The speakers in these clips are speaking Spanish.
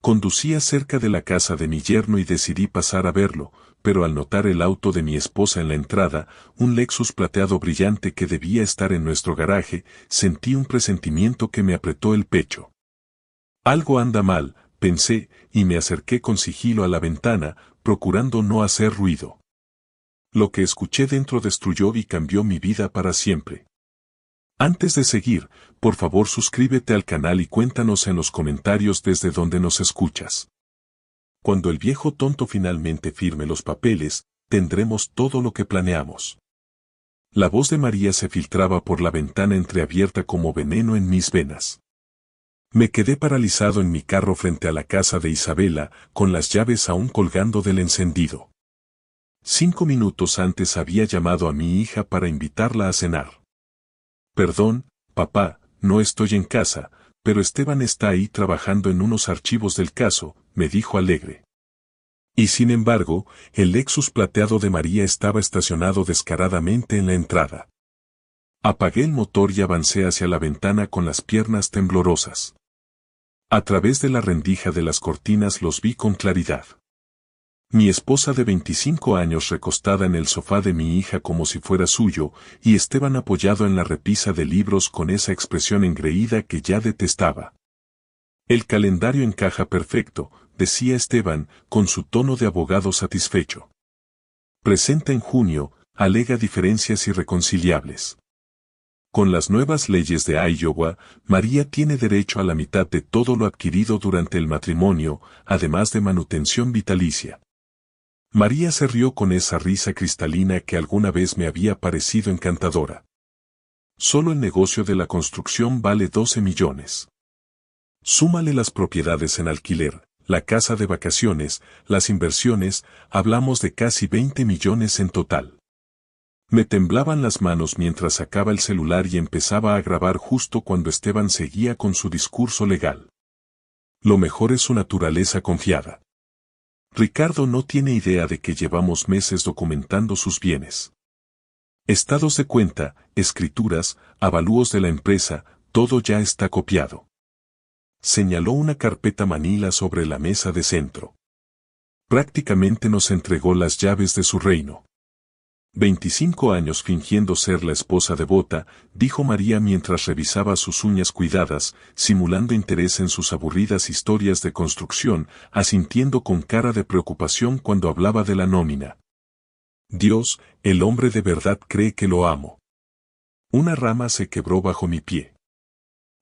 Conducía cerca de la casa de mi yerno y decidí pasar a verlo, pero al notar el auto de mi esposa en la entrada, un Lexus plateado brillante que debía estar en nuestro garaje, sentí un presentimiento que me apretó el pecho. Algo anda mal, pensé, y me acerqué con sigilo a la ventana, procurando no hacer ruido. Lo que escuché dentro destruyó y cambió mi vida para siempre. Antes de seguir, por favor suscríbete al canal y cuéntanos en los comentarios desde donde nos escuchas. Cuando el viejo tonto finalmente firme los papeles, tendremos todo lo que planeamos. La voz de María se filtraba por la ventana entreabierta como veneno en mis venas. Me quedé paralizado en mi carro frente a la casa de Isabela, con las llaves aún colgando del encendido. 5 minutos antes había llamado a mi hija para invitarla a cenar. Perdón, papá, no estoy en casa, pero Esteban está ahí trabajando en unos archivos del caso, me dijo alegre. Y sin embargo, el Lexus plateado de María estaba estacionado descaradamente en la entrada. Apagué el motor y avancé hacia la ventana con las piernas temblorosas. A través de la rendija de las cortinas los vi con claridad. Mi esposa de 25 años recostada en el sofá de mi hija como si fuera suyo, y Esteban apoyado en la repisa de libros con esa expresión engreída que ya detestaba. El calendario encaja perfecto, decía Esteban, con su tono de abogado satisfecho. Presenta en junio, alega diferencias irreconciliables. Con las nuevas leyes de Iowa, María tiene derecho a la mitad de todo lo adquirido durante el matrimonio, además de manutención vitalicia. María se rió con esa risa cristalina que alguna vez me había parecido encantadora. Solo el negocio de la construcción vale 12 millones. Súmale las propiedades en alquiler, la casa de vacaciones, las inversiones, hablamos de casi 20 millones en total. Me temblaban las manos mientras sacaba el celular y empezaba a grabar justo cuando Esteban seguía con su discurso legal. Lo mejor es su naturaleza confiada. Ricardo no tiene idea de que llevamos meses documentando sus bienes. Estados de cuenta, escrituras, avalúos de la empresa, todo ya está copiado. Señaló una carpeta manila sobre la mesa de centro. Prácticamente nos entregó las llaves de su reino. 25 años fingiendo ser la esposa devota, dijo María mientras revisaba sus uñas cuidadas, simulando interés en sus aburridas historias de construcción, asintiendo con cara de preocupación cuando hablaba de la nómina. Dios, el hombre de verdad cree que lo amo. Una rama se quebró bajo mi pie.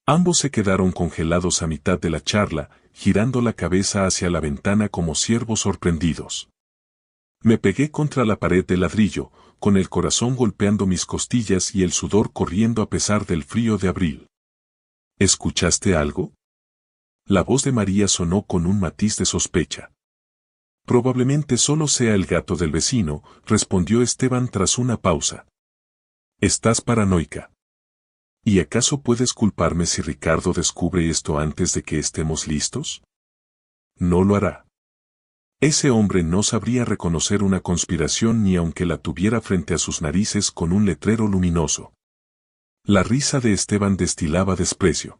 Ambos se quedaron congelados a mitad de la charla, girando la cabeza hacia la ventana como ciervos sorprendidos. Me pegué contra la pared de ladrillo, con el corazón golpeando mis costillas y el sudor corriendo a pesar del frío de abril. ¿Escuchaste algo? La voz de María sonó con un matiz de sospecha. Probablemente solo sea el gato del vecino, respondió Esteban tras una pausa. Estás paranoica. ¿Y acaso puedes culparme si Ricardo descubre esto antes de que estemos listos? No lo hará. Ese hombre no sabría reconocer una conspiración ni aunque la tuviera frente a sus narices con un letrero luminoso. La risa de Esteban destilaba desprecio.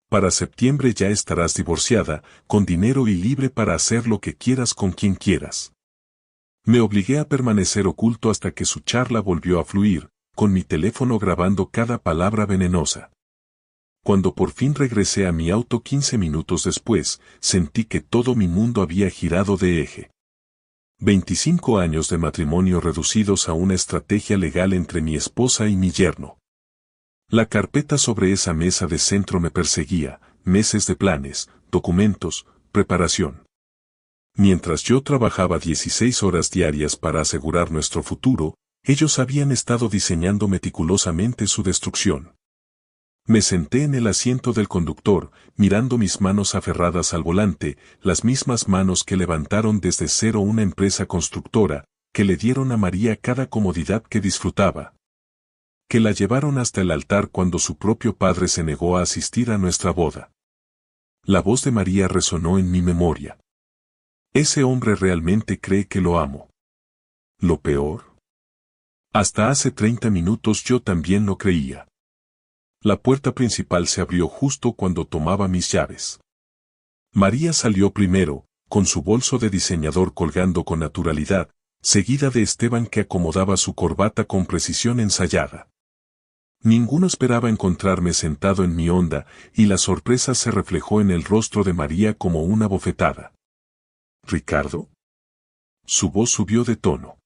Para septiembre ya estarás divorciada, con dinero y libre para hacer lo que quieras con quien quieras. Me obligué a permanecer oculto hasta que su charla volvió a fluir, con mi teléfono grabando cada palabra venenosa. Cuando por fin regresé a mi auto 15 minutos después, sentí que todo mi mundo había girado de eje. 25 años de matrimonio reducidos a una estrategia legal entre mi esposa y mi yerno. La carpeta sobre esa mesa de centro me perseguía, meses de planes, documentos, preparación. Mientras yo trabajaba 16 horas diarias para asegurar nuestro futuro, ellos habían estado diseñando meticulosamente su destrucción. Me senté en el asiento del conductor, mirando mis manos aferradas al volante, las mismas manos que levantaron desde cero una empresa constructora, que le dieron a María cada comodidad que disfrutaba. Que la llevaron hasta el altar cuando su propio padre se negó a asistir a nuestra boda. La voz de María resonó en mi memoria. Ese hombre realmente cree que lo amo. ¿Lo peor? Hasta hace 30 minutos yo también lo creía. La puerta principal se abrió justo cuando tomaba mis llaves. María salió primero, con su bolso de diseñador colgando con naturalidad, seguida de Esteban que acomodaba su corbata con precisión ensayada. Ninguno esperaba encontrarme sentado en mi onda, y la sorpresa se reflejó en el rostro de María como una bofetada. ¿Ricardo? Su voz subió de tono.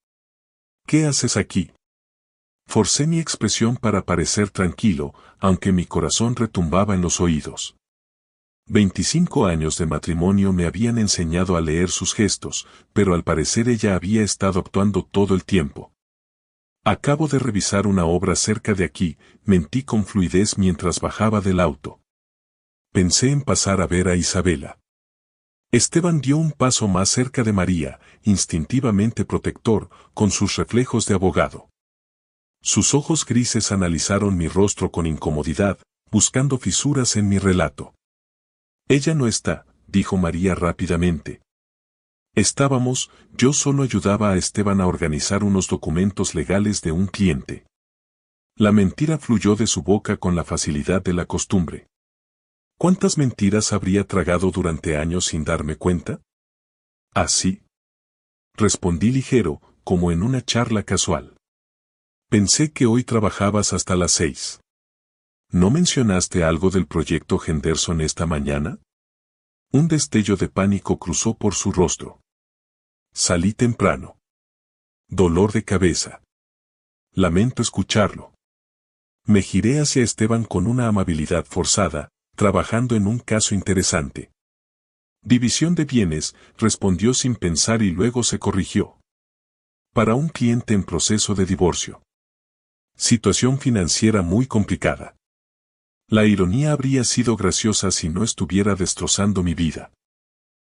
¿Qué haces aquí? Forcé mi expresión para parecer tranquilo, aunque mi corazón retumbaba en los oídos. 25 años de matrimonio me habían enseñado a leer sus gestos, pero al parecer ella había estado actuando todo el tiempo. Acabo de revisar una obra cerca de aquí, mentí con fluidez mientras bajaba del auto. Pensé en pasar a ver a Isabela. Esteban dio un paso más cerca de María, instintivamente protector, con sus reflejos de abogado. Sus ojos grises analizaron mi rostro con incomodidad, buscando fisuras en mi relato. Ella no está, dijo María rápidamente. Estábamos, yo solo ayudaba a Esteban a organizar unos documentos legales de un cliente. La mentira fluyó de su boca con la facilidad de la costumbre. ¿Cuántas mentiras habría tragado durante años sin darme cuenta? Así. Respondí ligero, como en una charla casual. Pensé que hoy trabajabas hasta las 6. ¿No mencionaste algo del proyecto Henderson esta mañana? Un destello de pánico cruzó por su rostro. Salí temprano. Dolor de cabeza. Lamento escucharlo. Me giré hacia Esteban con una amabilidad forzada, trabajando en un caso interesante. División de bienes, respondió sin pensar y luego se corrigió. Para un cliente en proceso de divorcio. Situación financiera muy complicada. La ironía habría sido graciosa si no estuviera destrozando mi vida.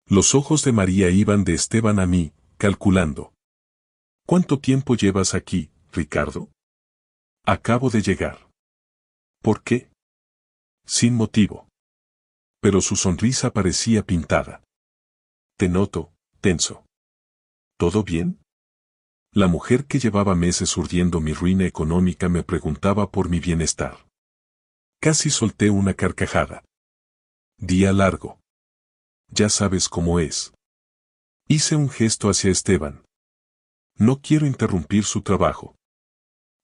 Los ojos de María iban de Esteban a mí, calculando. ¿Cuánto tiempo llevas aquí, Ricardo? Acabo de llegar. ¿Por qué? Sin motivo. Pero su sonrisa parecía pintada. Te noto, tenso. ¿Todo bien? La mujer que llevaba meses urdiendo mi ruina económica me preguntaba por mi bienestar. Casi solté una carcajada. Día largo. Ya sabes cómo es. Hice un gesto hacia Esteban. No quiero interrumpir su trabajo.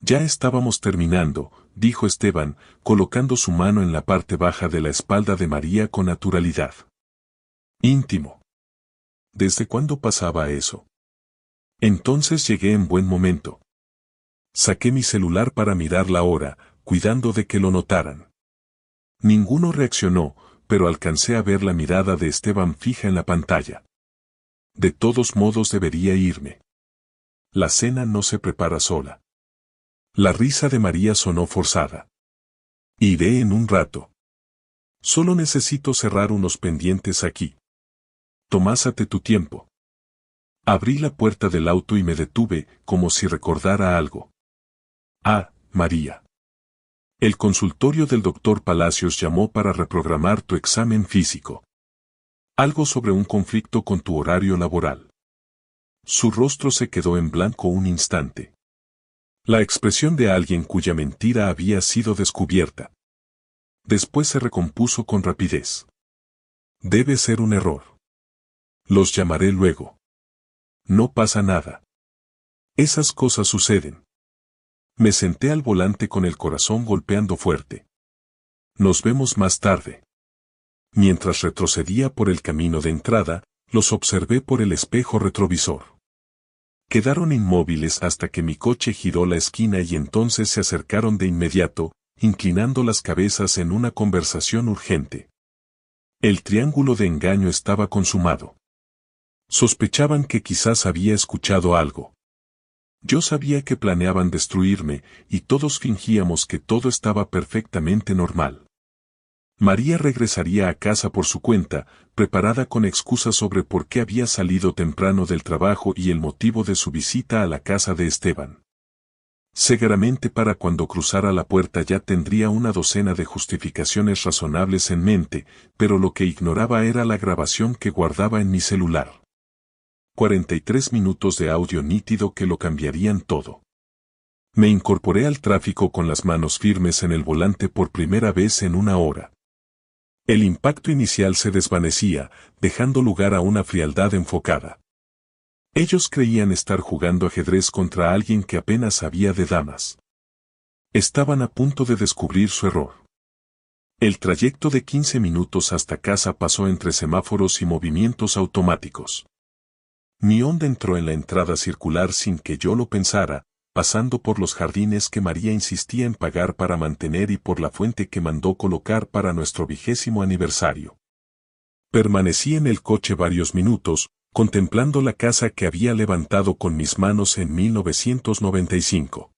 Ya estábamos terminando, dijo Esteban, colocando su mano en la parte baja de la espalda de María con naturalidad. Íntimo. ¿Desde cuándo pasaba eso? Entonces llegué en buen momento. Saqué mi celular para mirar la hora, cuidando de que lo notaran. Ninguno reaccionó, pero alcancé a ver la mirada de Esteban fija en la pantalla. De todos modos debería irme. La cena no se prepara sola. La risa de María sonó forzada. Iré en un rato. Solo necesito cerrar unos pendientes aquí. Tomásate tu tiempo. Abrí la puerta del auto y me detuve, como si recordara algo. Ah, María. El consultorio del doctor Palacios llamó para reprogramar tu examen físico. Algo sobre un conflicto con tu horario laboral. Su rostro se quedó en blanco un instante. La expresión de alguien cuya mentira había sido descubierta. Después se recompuso con rapidez. Debe ser un error. Los llamaré luego. No pasa nada. Esas cosas suceden. Me senté al volante con el corazón golpeando fuerte. Nos vemos más tarde. Mientras retrocedía por el camino de entrada, los observé por el espejo retrovisor. Quedaron inmóviles hasta que mi coche giró la esquina y entonces se acercaron de inmediato, inclinando las cabezas en una conversación urgente. El triángulo de engaño estaba consumado. Sospechaban que quizás había escuchado algo. Yo sabía que planeaban destruirme, y todos fingíamos que todo estaba perfectamente normal. María regresaría a casa por su cuenta, preparada con excusas sobre por qué había salido temprano del trabajo y el motivo de su visita a la casa de Esteban. Seguramente para cuando cruzara la puerta ya tendría una docena de justificaciones razonables en mente, pero lo que ignoraba era la grabación que guardaba en mi celular. 43 minutos de audio nítido que lo cambiarían todo. Me incorporé al tráfico con las manos firmes en el volante por primera vez en una hora. El impacto inicial se desvanecía, dejando lugar a una frialdad enfocada. Ellos creían estar jugando ajedrez contra alguien que apenas sabía de damas. Estaban a punto de descubrir su error. El trayecto de 15 minutos hasta casa pasó entre semáforos y movimientos automáticos. Mi Honda entró en la entrada circular sin que yo lo pensara, pasando por los jardines que María insistía en pagar para mantener y por la fuente que mandó colocar para nuestro 20º aniversario. Permanecí en el coche varios minutos, contemplando la casa que había levantado con mis manos en 1995.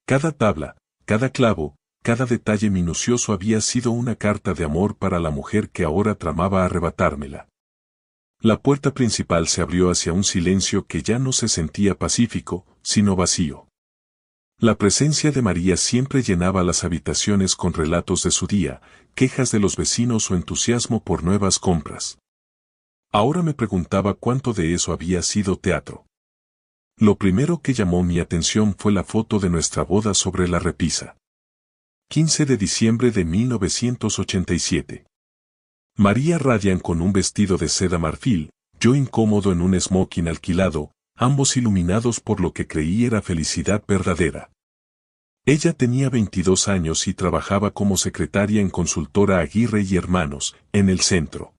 Cada tabla, cada clavo, cada detalle minucioso había sido una carta de amor para la mujer que ahora tramaba arrebatármela. La puerta principal se abrió hacia un silencio que ya no se sentía pacífico, sino vacío. La presencia de María siempre llenaba las habitaciones con relatos de su día, quejas de los vecinos o entusiasmo por nuevas compras. Ahora me preguntaba cuánto de eso había sido teatro. Lo primero que llamó mi atención fue la foto de nuestra boda sobre la repisa. 15 de diciembre de 1987. María radian con un vestido de seda marfil, yo incómodo en un smoking alquilado, ambos iluminados por lo que creí era felicidad verdadera. Ella tenía 22 años y trabajaba como secretaria en Consultora Aguirre y Hermanos, en el centro.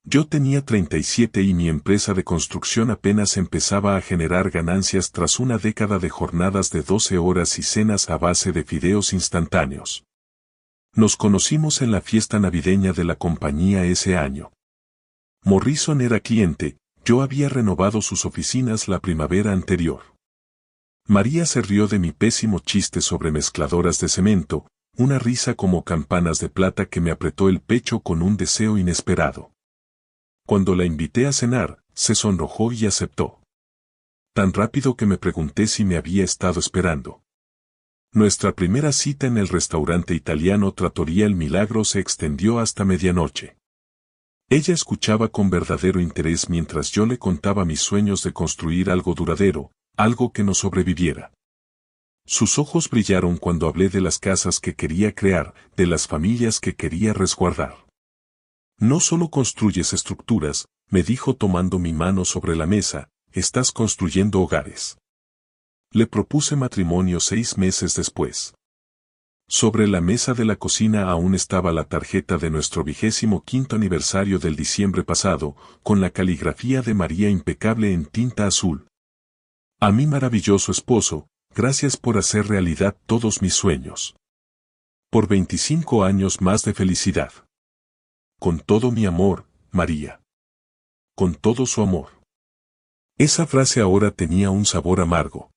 Yo tenía 37 y mi empresa de construcción apenas empezaba a generar ganancias tras una década de jornadas de 12 horas y cenas a base de fideos instantáneos. Nos conocimos en la fiesta navideña de la compañía ese año. Morrison era cliente, yo había renovado sus oficinas la primavera anterior. María se rió de mi pésimo chiste sobre mezcladoras de cemento, una risa como campanas de plata que me apretó el pecho con un deseo inesperado. Cuando la invité a cenar, se sonrojó y aceptó. Tan rápido que me pregunté si me había estado esperando. Nuestra primera cita en el restaurante italiano Trattoria El Milagro se extendió hasta medianoche. Ella escuchaba con verdadero interés mientras yo le contaba mis sueños de construir algo duradero, algo que no sobreviviera. Sus ojos brillaron cuando hablé de las casas que quería crear, de las familias que quería resguardar. No solo construyes estructuras, me dijo tomando mi mano sobre la mesa, estás construyendo hogares. Le propuse matrimonio 6 meses después. Sobre la mesa de la cocina aún estaba la tarjeta de nuestro 25º aniversario del diciembre pasado, con la caligrafía de María impecable en tinta azul. A mi maravilloso esposo, gracias por hacer realidad todos mis sueños. Por 25 años más de felicidad. Con todo mi amor, María. Con todo su amor. Esa frase ahora tenía un sabor amargo.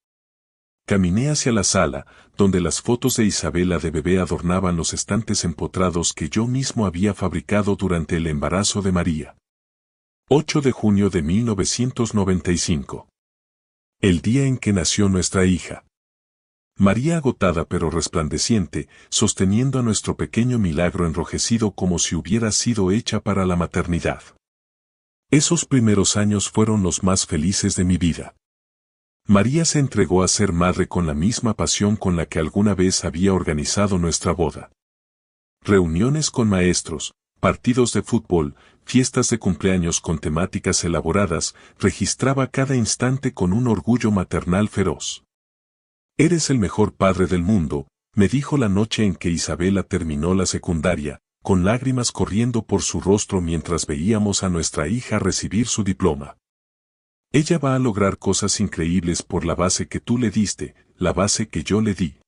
Caminé hacia la sala, donde las fotos de Isabela de bebé adornaban los estantes empotrados que yo mismo había fabricado durante el embarazo de María. 8 de junio de 1995. El día en que nació nuestra hija. María agotada pero resplandeciente, sosteniendo a nuestro pequeño milagro enrojecido como si hubiera sido hecha para la maternidad. Esos primeros años fueron los más felices de mi vida. María se entregó a ser madre con la misma pasión con la que alguna vez había organizado nuestra boda. Reuniones con maestros, partidos de fútbol, fiestas de cumpleaños con temáticas elaboradas, registraba cada instante con un orgullo maternal feroz. Eres el mejor padre del mundo, me dijo la noche en que Isabela terminó la secundaria, con lágrimas corriendo por su rostro mientras veíamos a nuestra hija recibir su diploma. Ella va a lograr cosas increíbles por la base que tú le diste, la base que yo le di.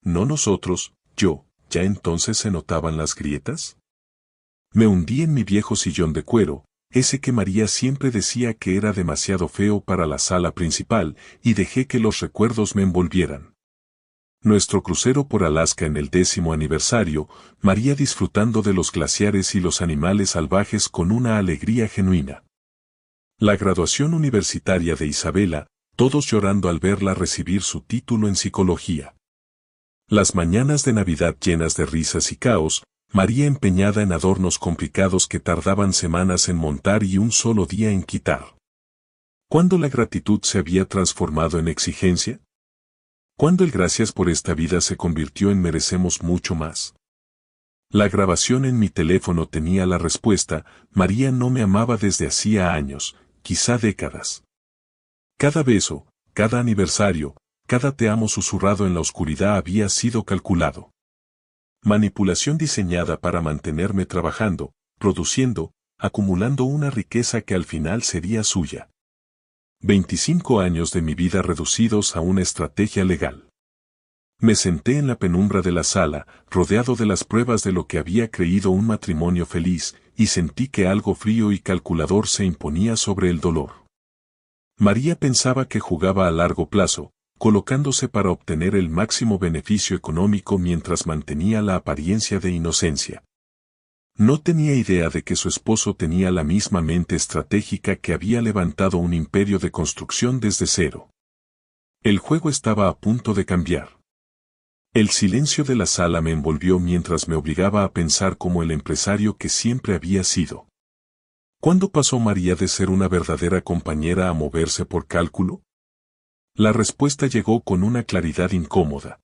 No nosotros, yo, ¿ya entonces se notaban las grietas? Me hundí en mi viejo sillón de cuero, ese que María siempre decía que era demasiado feo para la sala principal, y dejé que los recuerdos me envolvieran. Nuestro crucero por Alaska en el 10º aniversario, María disfrutando de los glaciares y los animales salvajes con una alegría genuina. La graduación universitaria de Isabela, todos llorando al verla recibir su título en psicología. Las mañanas de Navidad llenas de risas y caos, María empeñada en adornos complicados que tardaban semanas en montar y un solo día en quitar. ¿Cuándo la gratitud se había transformado en exigencia? ¿Cuándo el gracias por esta vida se convirtió en merecemos mucho más? La grabación en mi teléfono tenía la respuesta: María no me amaba desde hacía años, quizá décadas. Cada beso, cada aniversario, cada te amo susurrado en la oscuridad había sido calculado. Manipulación diseñada para mantenerme trabajando, produciendo, acumulando una riqueza que al final sería suya. 25 años de mi vida reducidos a una estrategia legal. Me senté en la penumbra de la sala, rodeado de las pruebas de lo que había creído un matrimonio feliz, y sentí que algo frío y calculador se imponía sobre el dolor. María pensaba que jugaba a largo plazo, colocándose para obtener el máximo beneficio económico mientras mantenía la apariencia de inocencia. No tenía idea de que su esposo tenía la misma mente estratégica que había levantado un imperio de construcción desde cero. El juego estaba a punto de cambiar. El silencio de la sala me envolvió mientras me obligaba a pensar como el empresario que siempre había sido. ¿Cuándo pasó María de ser una verdadera compañera a moverse por cálculo? La respuesta llegó con una claridad incómoda.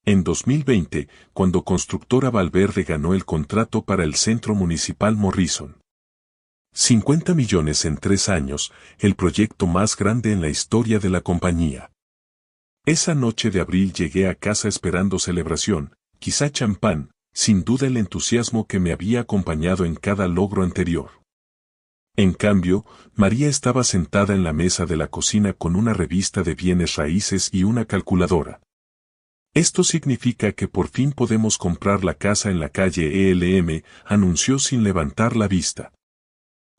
En 2020, cuando Constructora Valverde ganó el contrato para el Centro Municipal Morrison. 50 millones en 3 años, el proyecto más grande en la historia de la compañía. Esa noche de abril llegué a casa esperando celebración, quizá champán, sin duda el entusiasmo que me había acompañado en cada logro anterior. En cambio, María estaba sentada en la mesa de la cocina con una revista de bienes raíces y una calculadora. Esto significa que por fin podemos comprar la casa en la calle ELM, anunció sin levantar la vista.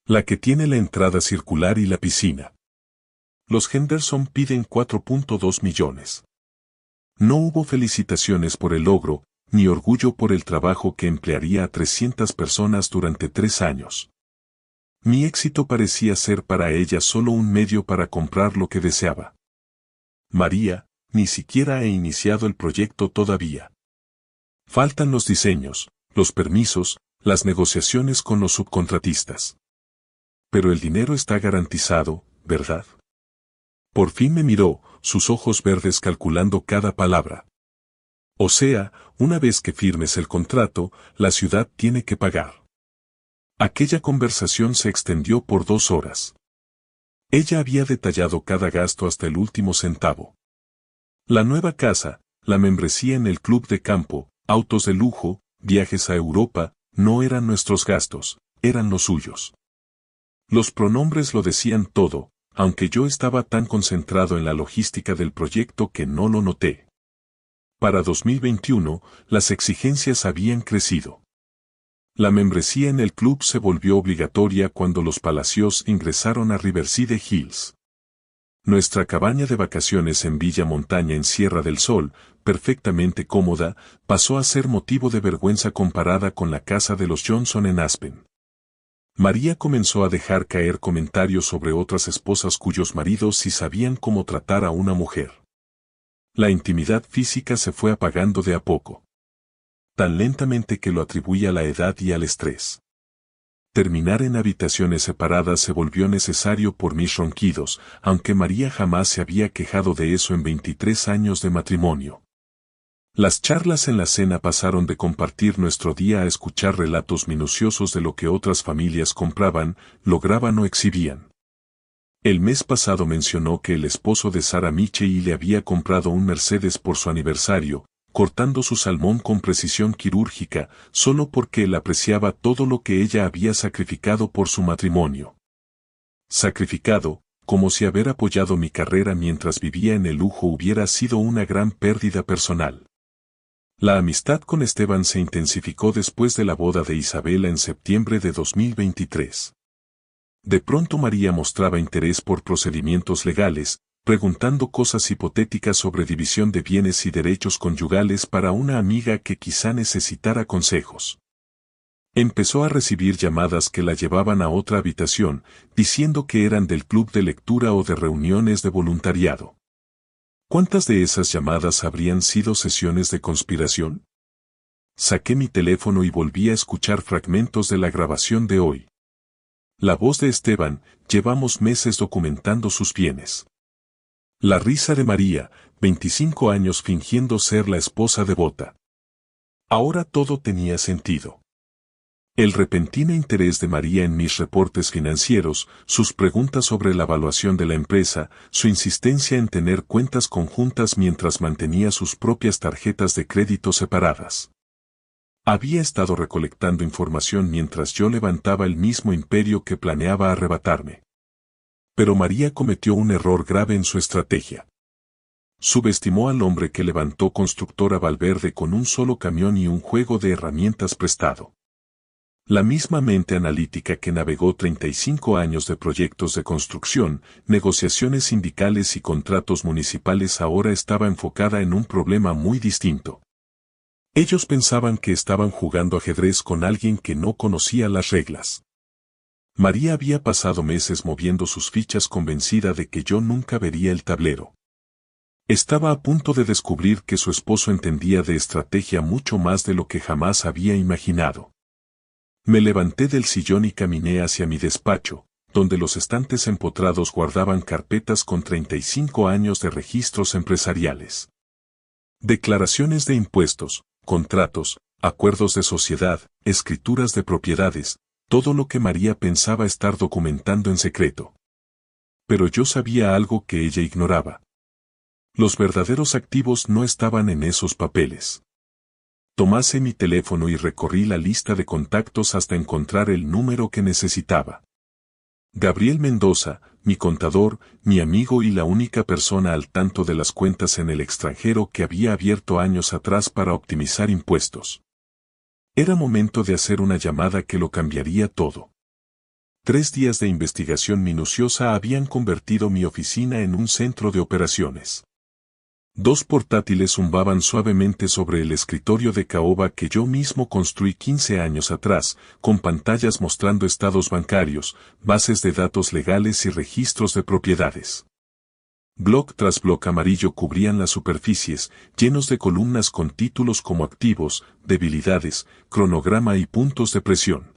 La que tiene la entrada circular y la piscina. Los Henderson piden 4.2 millones. No hubo felicitaciones por el logro, ni orgullo por el trabajo que emplearía a 300 personas durante 3 años. Mi éxito parecía ser para ella solo un medio para comprar lo que deseaba. María, ni siquiera he iniciado el proyecto todavía. Faltan los diseños, los permisos, las negociaciones con los subcontratistas. Pero el dinero está garantizado, ¿verdad? Por fin me miró, sus ojos verdes calculando cada palabra. O sea, una vez que firmes el contrato, la ciudad tiene que pagar. Aquella conversación se extendió por 2 horas. Ella había detallado cada gasto hasta el último centavo. La nueva casa, la membresía en el club de campo, autos de lujo, viajes a Europa, no eran nuestros gastos, eran los suyos. Los pronombres lo decían todo, aunque yo estaba tan concentrado en la logística del proyecto que no lo noté. Para 2021, las exigencias habían crecido. La membresía en el club se volvió obligatoria cuando los Palacios ingresaron a Riverside Hills. Nuestra cabaña de vacaciones en Villa Montaña en Sierra del Sol, perfectamente cómoda, pasó a ser motivo de vergüenza comparada con la casa de los Johnson en Aspen. María comenzó a dejar caer comentarios sobre otras esposas cuyos maridos sí sabían cómo tratar a una mujer. La intimidad física se fue apagando de a poco. Tan lentamente que lo atribuía a la edad y al estrés. Terminar en habitaciones separadas se volvió necesario por mis ronquidos, aunque María jamás se había quejado de eso en 23 años de matrimonio. Las charlas en la cena pasaron de compartir nuestro día a escuchar relatos minuciosos de lo que otras familias compraban, lograban o exhibían. El mes pasado mencionó que el esposo de Sarah Michelle le había comprado un Mercedes por su aniversario, cortando su salmón con precisión quirúrgica, solo porque él apreciaba todo lo que ella había sacrificado por su matrimonio. Sacrificado, como si haber apoyado mi carrera mientras vivía en el lujo hubiera sido una gran pérdida personal. La amistad con Esteban se intensificó después de la boda de Isabela en septiembre de 2023. De pronto María mostraba interés por procedimientos legales, preguntando cosas hipotéticas sobre división de bienes y derechos conyugales para una amiga que quizá necesitara consejos. Empezó a recibir llamadas que la llevaban a otra habitación, diciendo que eran del club de lectura o de reuniones de voluntariado. ¿Cuántas de esas llamadas habrían sido sesiones de conspiración? Saqué mi teléfono y volví a escuchar fragmentos de la grabación de hoy. La voz de Esteban: llevamos meses documentando sus bienes. La risa de María: 25 años fingiendo ser la esposa devota. Ahora todo tenía sentido. El repentino interés de María en mis reportes financieros, sus preguntas sobre la evaluación de la empresa, su insistencia en tener cuentas conjuntas mientras mantenía sus propias tarjetas de crédito separadas. Había estado recolectando información mientras yo levantaba el mismo imperio que planeaba arrebatarme. Pero María cometió un error grave en su estrategia. Subestimó al hombre que levantó Constructora Valverde con un solo camión y un juego de herramientas prestado. La misma mente analítica que navegó 35 años de proyectos de construcción, negociaciones sindicales y contratos municipales ahora estaba enfocada en un problema muy distinto. Ellos pensaban que estaban jugando ajedrez con alguien que no conocía las reglas. María había pasado meses moviendo sus fichas convencida de que yo nunca vería el tablero. Estaba a punto de descubrir que su esposo entendía de estrategia mucho más de lo que jamás había imaginado. Me levanté del sillón y caminé hacia mi despacho, donde los estantes empotrados guardaban carpetas con 35 años de registros empresariales. Declaraciones de impuestos, contratos, acuerdos de sociedad, escrituras de propiedades, todo lo que María pensaba estar documentando en secreto. Pero yo sabía algo que ella ignoraba. Los verdaderos activos no estaban en esos papeles. Tomase mi teléfono y recorrí la lista de contactos hasta encontrar el número que necesitaba. Gabriel Mendoza, mi contador, mi amigo y la única persona al tanto de las cuentas en el extranjero que había abierto años atrás para optimizar impuestos. Era momento de hacer una llamada que lo cambiaría todo. 3 días de investigación minuciosa habían convertido mi oficina en un centro de operaciones. 2 portátiles zumbaban suavemente sobre el escritorio de caoba que yo mismo construí 15 años atrás, con pantallas mostrando estados bancarios, bases de datos legales y registros de propiedades. Bloc tras bloc amarillo cubrían las superficies, llenos de columnas con títulos como activos, debilidades, cronograma y puntos de presión.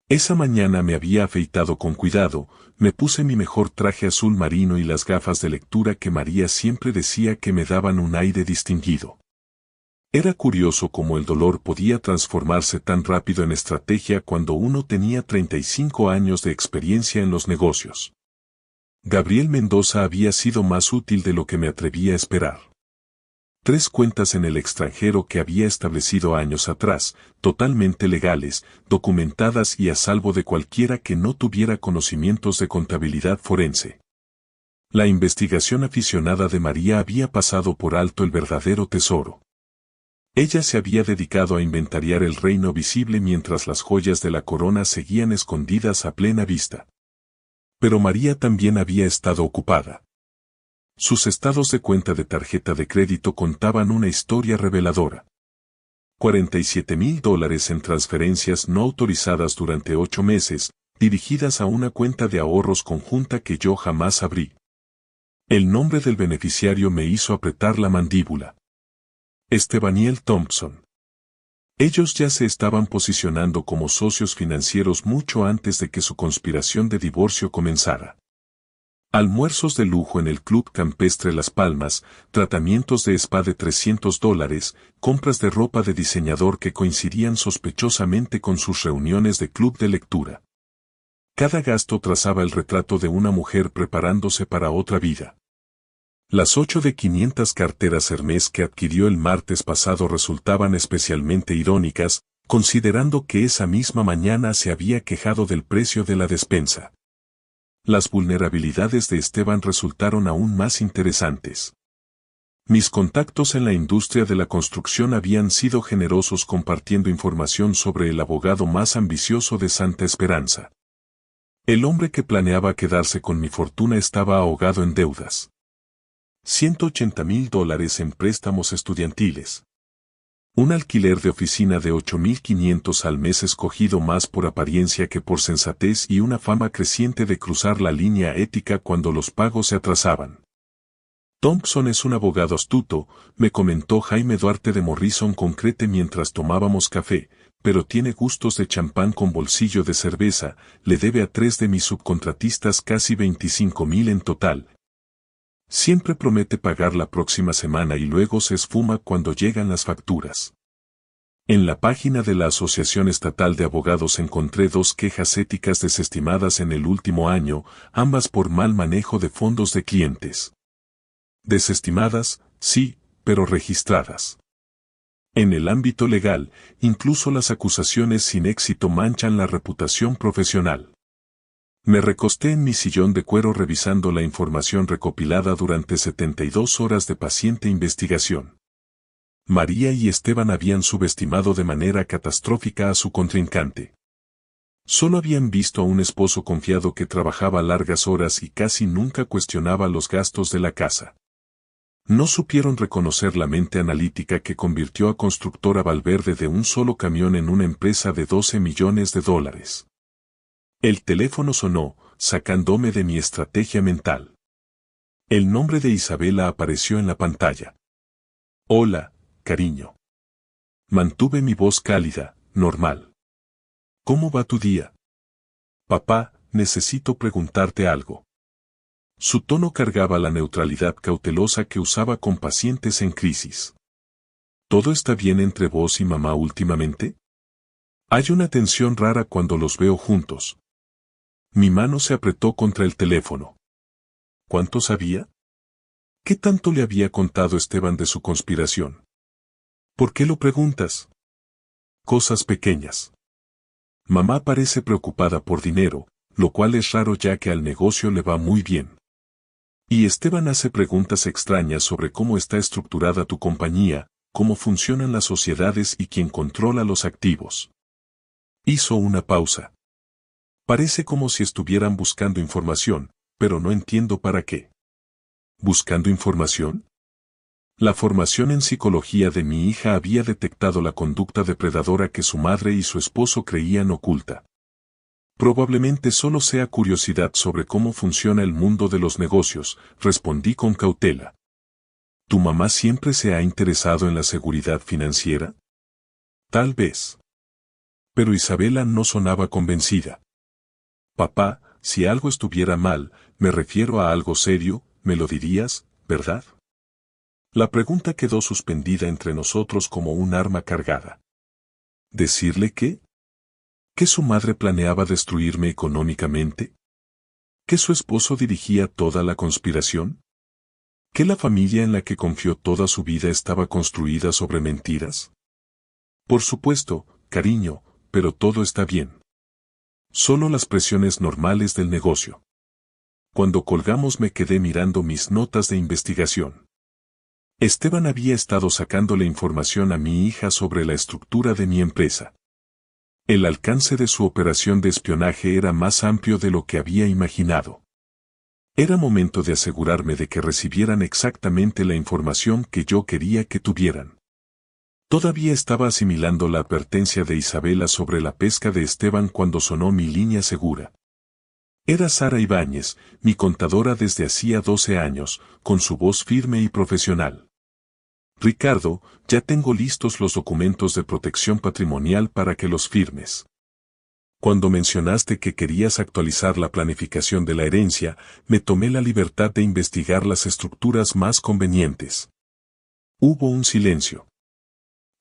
Esa mañana me había afeitado con cuidado, me puse mi mejor traje azul marino y las gafas de lectura que María siempre decía que me daban un aire distinguido. Era curioso cómo el dolor podía transformarse tan rápido en estrategia cuando uno tenía 35 años de experiencia en los negocios. Gabriel Mendoza había sido más útil de lo que me atrevía a esperar. 3 cuentas en el extranjero que había establecido años atrás, totalmente legales, documentadas y a salvo de cualquiera que no tuviera conocimientos de contabilidad forense. La investigación aficionada de María había pasado por alto el verdadero tesoro. Ella se había dedicado a inventariar el reino visible mientras las joyas de la corona seguían escondidas a plena vista. Pero María también había estado ocupada. Sus estados de cuenta de tarjeta de crédito contaban una historia reveladora. $47,000 en transferencias no autorizadas durante 8 meses, dirigidas a una cuenta de ahorros conjunta que yo jamás abrí. El nombre del beneficiario me hizo apretar la mandíbula. Estebaniel Thompson. Ellos ya se estaban posicionando como socios financieros mucho antes de que su conspiración de divorcio comenzara. Almuerzos de lujo en el Club Campestre Las Palmas, tratamientos de spa de $300, compras de ropa de diseñador que coincidían sospechosamente con sus reuniones de club de lectura. Cada gasto trazaba el retrato de una mujer preparándose para otra vida. Las 8 de 500 carteras Hermès que adquirió el martes pasado resultaban especialmente irónicas, considerando que esa misma mañana se había quejado del precio de la despensa. Las vulnerabilidades de Esteban resultaron aún más interesantes. Mis contactos en la industria de la construcción habían sido generosos compartiendo información sobre el abogado más ambicioso de Santa Esperanza. El hombre que planeaba quedarse con mi fortuna estaba ahogado en deudas. $180,000 en préstamos estudiantiles. Un alquiler de oficina de $8,500 al mes escogido más por apariencia que por sensatez y una fama creciente de cruzar la línea ética cuando los pagos se atrasaban. Thompson es un abogado astuto, me comentó Jaime Duarte de Morrison Concrete mientras tomábamos café, pero tiene gustos de champán con bolsillo de cerveza, le debe a 3 de mis subcontratistas casi $25,000 en total. Siempre promete pagar la próxima semana y luego se esfuma cuando llegan las facturas. En la página de la Asociación Estatal de Abogados encontré 2 quejas éticas desestimadas en el último año, ambas por mal manejo de fondos de clientes. Desestimadas, sí, pero registradas. En el ámbito legal, incluso las acusaciones sin éxito manchan la reputación profesional. Me recosté en mi sillón de cuero revisando la información recopilada durante 72 horas de paciente investigación. María y Esteban habían subestimado de manera catastrófica a su contrincante. Solo habían visto a un esposo confiado que trabajaba largas horas y casi nunca cuestionaba los gastos de la casa. No supieron reconocer la mente analítica que convirtió a Constructora Valverde de un solo camión en una empresa de $12 millones. El teléfono sonó, sacándome de mi estrategia mental. El nombre de Isabela apareció en la pantalla. Hola, cariño. Mantuve mi voz cálida, normal. ¿Cómo va tu día? Papá, necesito preguntarte algo. Su tono cargaba la neutralidad cautelosa que usaba con pacientes en crisis. ¿Todo está bien entre vos y mamá últimamente? Hay una tensión rara cuando los veo juntos. Mi mano se apretó contra el teléfono. ¿Cuánto sabía? ¿Qué tanto le había contado Esteban de su conspiración? ¿Por qué lo preguntas? Cosas pequeñas. Mamá parece preocupada por dinero, lo cual es raro ya que al negocio le va muy bien. Y Esteban hace preguntas extrañas sobre cómo está estructurada tu compañía, cómo funcionan las sociedades y quién controla los activos. Hizo una pausa. Parece como si estuvieran buscando información, pero no entiendo para qué. ¿Buscando información? La formación en psicología de mi hija había detectado la conducta depredadora que su madre y su esposo creían oculta. Probablemente solo sea curiosidad sobre cómo funciona el mundo de los negocios, respondí con cautela. ¿Tu mamá siempre se ha interesado en la seguridad financiera? Tal vez. Pero Isabela no sonaba convencida. Papá, si algo estuviera mal, me refiero a algo serio, me lo dirías, ¿verdad? La pregunta quedó suspendida entre nosotros como un arma cargada. ¿Decirle qué? ¿Que su madre planeaba destruirme económicamente? ¿Que su esposo dirigía toda la conspiración? ¿Que la familia en la que confió toda su vida estaba construida sobre mentiras? Por supuesto, cariño, pero todo está bien. Solo las presiones normales del negocio. Cuando colgamos me quedé mirando mis notas de investigación. Esteban había estado sacándole información a mi hija sobre la estructura de mi empresa. El alcance de su operación de espionaje era más amplio de lo que había imaginado. Era momento de asegurarme de que recibieran exactamente la información que yo quería que tuvieran. Todavía estaba asimilando la advertencia de Isabela sobre la pesca de Esteban cuando sonó mi línea segura. Era Sara Ibáñez, mi contadora desde hacía 12 años, con su voz firme y profesional. Ricardo, ya tengo listos los documentos de protección patrimonial para que los firmes. Cuando mencionaste que querías actualizar la planificación de la herencia, me tomé la libertad de investigar las estructuras más convenientes. Hubo un silencio.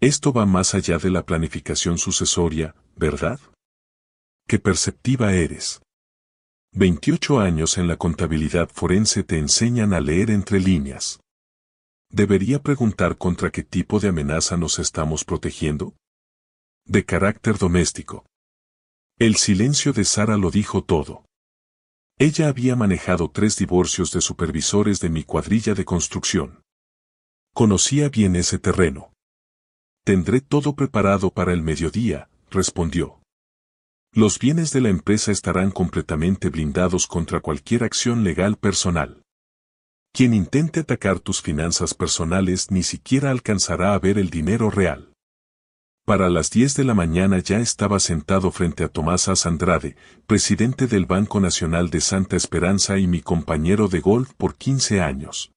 Esto va más allá de la planificación sucesoria, ¿verdad? ¿Qué perceptiva eres? 28 años en la contabilidad forense te enseñan a leer entre líneas. ¿Debería preguntar contra qué tipo de amenaza nos estamos protegiendo? De carácter doméstico. El silencio de Sara lo dijo todo. Ella había manejado 3 divorcios de supervisores de mi cuadrilla de construcción. Conocía bien ese terreno. Tendré todo preparado para el mediodía, respondió. Los bienes de la empresa estarán completamente blindados contra cualquier acción legal personal. Quien intente atacar tus finanzas personales ni siquiera alcanzará a ver el dinero real. Para las 10 de la mañana ya estaba sentado frente a Tomás As Andrade, presidente del Banco Nacional de Santa Esperanza y mi compañero de golf por 15 años.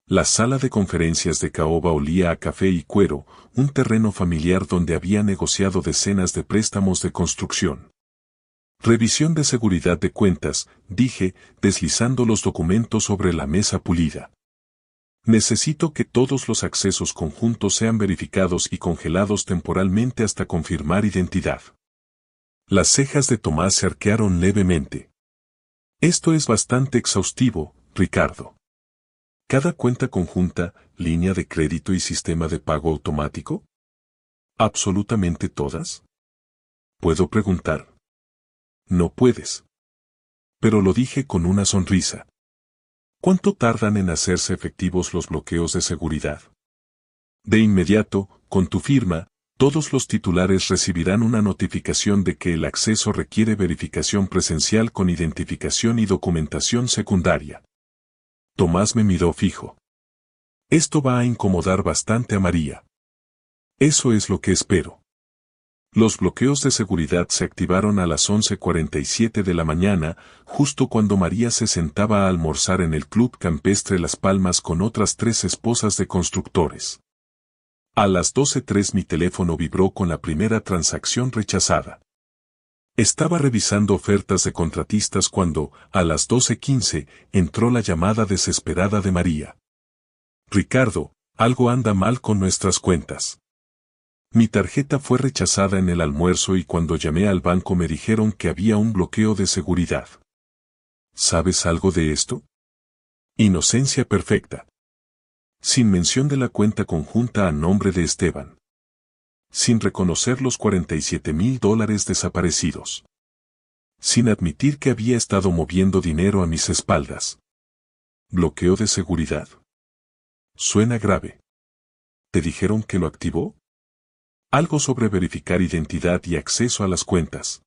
La sala de conferencias de Caoba olía a café y cuero, un terreno familiar donde había negociado decenas de préstamos de construcción. Revisión de seguridad de cuentas, dije, deslizando los documentos sobre la mesa pulida. Necesito que todos los accesos conjuntos sean verificados y congelados temporalmente hasta confirmar identidad. Las cejas de Tomás se arquearon levemente. Esto es bastante exhaustivo, Ricardo. ¿Cada cuenta conjunta, línea de crédito y sistema de pago automático? ¿Absolutamente todas? ¿Puedo preguntar? No puedes. Pero lo dije con una sonrisa. ¿Cuánto tardan en hacerse efectivos los bloqueos de seguridad? De inmediato, con tu firma, todos los titulares recibirán una notificación de que el acceso requiere verificación presencial con identificación y documentación secundaria. Tomás me miró fijo. Esto va a incomodar bastante a María. Eso es lo que espero. Los bloqueos de seguridad se activaron a las 11:47 de la mañana, justo cuando María se sentaba a almorzar en el Club Campestre Las Palmas con otras 3 esposas de constructores. A las 12:03 mi teléfono vibró con la primera transacción rechazada. Estaba revisando ofertas de contratistas cuando, a las 12:15, entró la llamada desesperada de María. Ricardo, algo anda mal con nuestras cuentas. Mi tarjeta fue rechazada en el almuerzo y cuando llamé al banco me dijeron que había un bloqueo de seguridad. ¿Sabes algo de esto? Inocencia perfecta. Sin mención de la cuenta conjunta a nombre de Esteban. Sin reconocer los $47,000 desaparecidos. Sin admitir que había estado moviendo dinero a mis espaldas. ¿Bloqueo de seguridad? Suena grave. ¿Te dijeron que lo activó? Algo sobre verificar identidad y acceso a las cuentas.